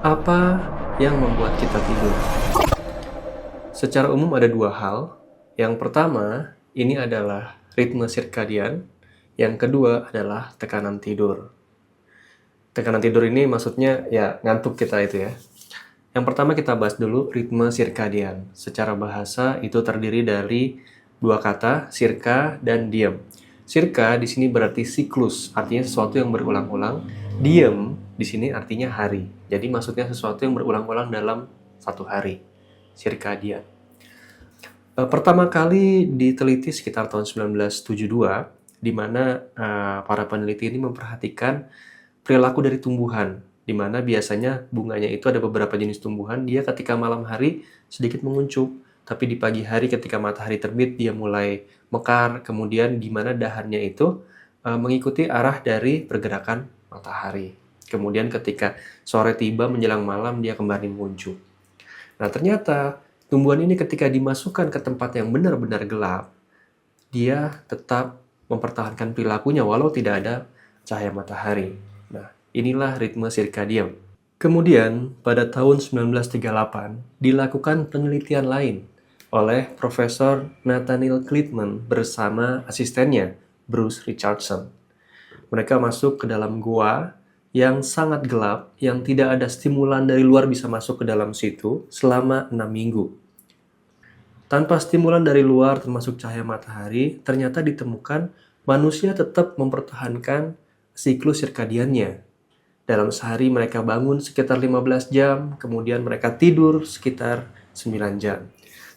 Apa yang membuat kita tidur? Secara umum ada dua hal. Yang pertama, ini adalah ritme sirkadian. Yang kedua adalah tekanan tidur. Tekanan tidur ini maksudnya ya ngantuk kita itu ya. Yang pertama kita bahas dulu ritme sirkadian. Secara bahasa itu terdiri dari dua kata, sirka dan diem. Sirka di sini berarti siklus, artinya sesuatu yang berulang-ulang. Diem di sini artinya hari. Jadi maksudnya sesuatu yang berulang-ulang dalam satu hari. Sirkadian. Pertama kali diteliti sekitar tahun 1972, di mana para peneliti ini memperhatikan perilaku dari tumbuhan, di mana biasanya bunganya itu ada beberapa jenis tumbuhan, dia ketika malam hari sedikit menguncup, tapi di pagi hari ketika matahari terbit dia mulai mekar, kemudian di mana dahannya itu mengikuti arah dari pergerakan matahari. Kemudian ketika sore tiba menjelang malam dia kembali menguncup. Nah, ternyata tumbuhan ini ketika dimasukkan ke tempat yang benar-benar gelap, dia tetap mempertahankan perilakunya walau tidak ada cahaya matahari. Nah, inilah ritme sirkadian. Kemudian, pada tahun 1938, dilakukan penelitian lain oleh Profesor Nathaniel Kleitman bersama asistennya, Bruce Richardson. Mereka masuk ke dalam gua yang sangat gelap, yang tidak ada stimulan dari luar bisa masuk ke dalam situ selama 6 minggu. Tanpa stimulan dari luar termasuk cahaya matahari, ternyata ditemukan manusia tetap mempertahankan siklus sirkadiannya. Dalam sehari mereka bangun sekitar 15 jam, kemudian mereka tidur sekitar 9 jam.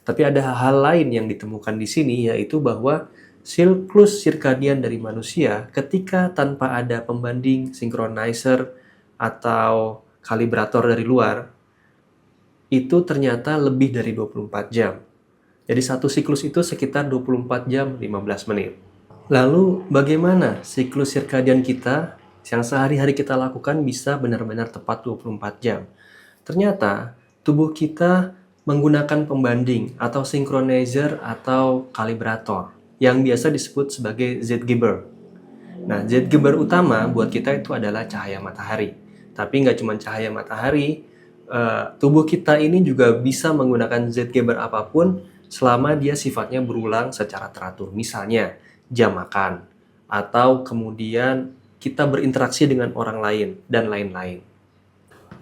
Tapi ada hal lain yang ditemukan di sini, yaitu bahwa siklus sirkadian dari manusia ketika tanpa ada pembanding synchronizer atau kalibrator dari luar, itu ternyata lebih dari 24 jam. Jadi satu siklus itu sekitar 24 jam 15 menit. Lalu bagaimana siklus sirkadian kita yang sehari-hari kita lakukan bisa benar-benar tepat 24 jam? Ternyata tubuh kita menggunakan pembanding atau synchronizer atau kalibrator yang biasa disebut sebagai Z-Gibber. Nah, Z-Gibber utama buat kita itu adalah cahaya matahari. Tapi nggak cuma cahaya matahari, tubuh kita ini juga bisa menggunakan Z-Gibber apapun selama dia sifatnya berulang secara teratur. Misalnya, jam makan, atau kemudian kita berinteraksi dengan orang lain, dan lain-lain.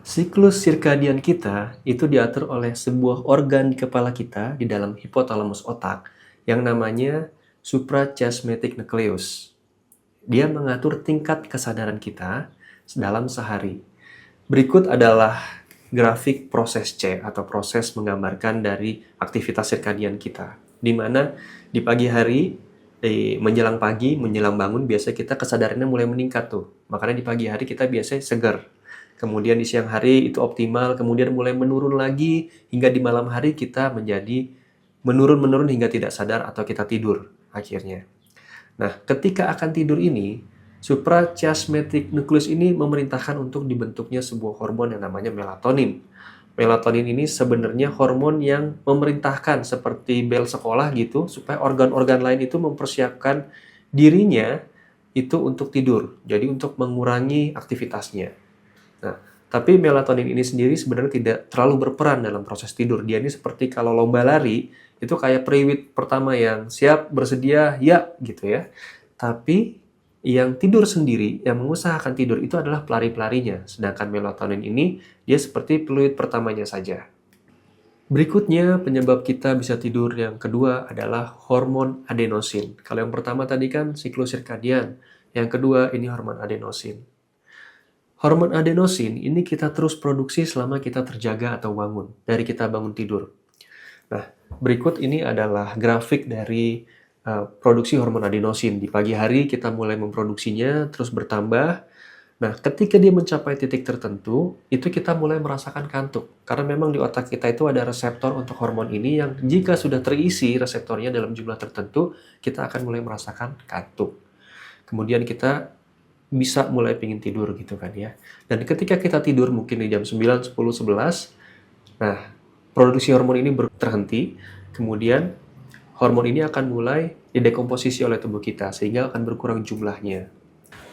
Siklus sirkadian kita itu diatur oleh sebuah organ di kepala kita di dalam hipotalamus otak yang namanya suprachiasmatic nucleus. Dia mengatur tingkat kesadaran kita dalam sehari. Berikut adalah grafik proses C atau proses menggambarkan dari aktivitas sirkadian kita. Di mana di pagi hari, menjelang pagi, menjelang bangun, biasanya kita kesadarannya mulai meningkat tuh. Makanya di pagi hari kita biasanya segar. Kemudian di siang hari itu optimal, kemudian mulai menurun lagi, hingga di malam hari kita menjadi menurun hingga tidak sadar atau kita tidur akhirnya. Nah, ketika akan tidur ini, suprachiasmatic nucleus ini memerintahkan untuk dibentuknya sebuah hormon yang namanya melatonin. Melatonin ini sebenarnya hormon yang memerintahkan seperti bel sekolah gitu, supaya organ-organ lain itu mempersiapkan dirinya itu untuk tidur. Jadi untuk mengurangi aktivitasnya. Nah, tapi melatonin ini sendiri sebenarnya tidak terlalu berperan dalam proses tidur. Dia ini seperti kalau lomba lari, itu kayak periwit pertama yang siap, bersedia, ya gitu ya. Tapi yang tidur sendiri, yang mengusahakan tidur itu adalah pelari-pelarinya. Sedangkan melatonin ini, dia seperti peluit pertamanya saja. Berikutnya, penyebab kita bisa tidur yang kedua adalah hormon adenosin. Kalau yang pertama tadi kan siklus sirkadian. Yang kedua, ini hormon adenosin. Hormon adenosin ini kita terus produksi selama kita terjaga atau bangun, dari kita bangun tidur. Nah, berikut ini adalah grafik dari produksi hormon adenosin. Di pagi hari kita mulai memproduksinya, terus bertambah. Nah, ketika dia mencapai titik tertentu, itu kita mulai merasakan kantuk. Karena memang di otak kita itu ada reseptor untuk hormon ini yang jika sudah terisi reseptornya dalam jumlah tertentu, kita akan mulai merasakan kantuk. Kemudian kita bisa mulai pengen tidur gitu kan ya. Dan ketika kita tidur mungkin di jam 9, 10, 11, nah produksi hormon ini terhenti, kemudian hormon ini akan mulai didekomposisi oleh tubuh kita sehingga akan berkurang jumlahnya.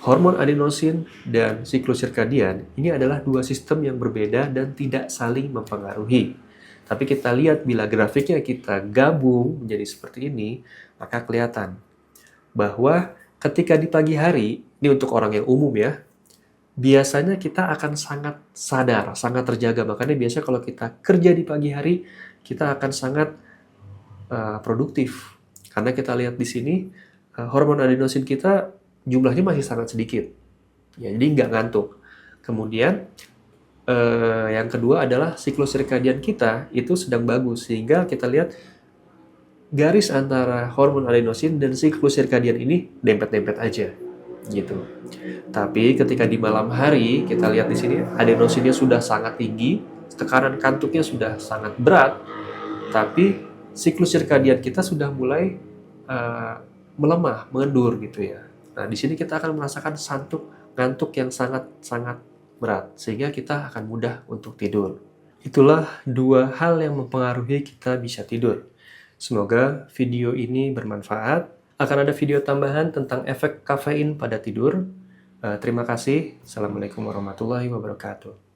Hormon adenosin dan siklus sirkadian ini adalah dua sistem yang berbeda dan tidak saling mempengaruhi. Tapi kita lihat bila grafiknya kita gabung menjadi seperti ini, maka kelihatan bahwa ketika di pagi hari, ini untuk orang yang umum ya, biasanya kita akan sangat sadar, sangat terjaga. Makanya biasanya kalau kita kerja di pagi hari, kita akan sangat produktif. Karena kita lihat di sini, hormon adenosin kita jumlahnya masih sangat sedikit. Ya, jadi nggak ngantuk. Kemudian, yang kedua adalah siklus sirkadian kita itu sedang bagus. Sehingga kita lihat garis antara hormon adenosin dan siklus sirkadian ini dempet-dempet aja. Gitu. Tapi ketika di malam hari, kita lihat di sini adenosinnya sudah sangat tinggi, tekanan kantuknya sudah sangat berat, tapi siklus sirkadian kita sudah mulai melemah, mengendur gitu ya. Nah, di sini kita akan merasakan ngantuk yang sangat-sangat berat, sehingga kita akan mudah untuk tidur. Itulah dua hal yang mempengaruhi kita bisa tidur. Semoga video ini bermanfaat. Akan ada video tambahan tentang efek kafein pada tidur. Terima kasih. Assalamualaikum warahmatullahi wabarakatuh.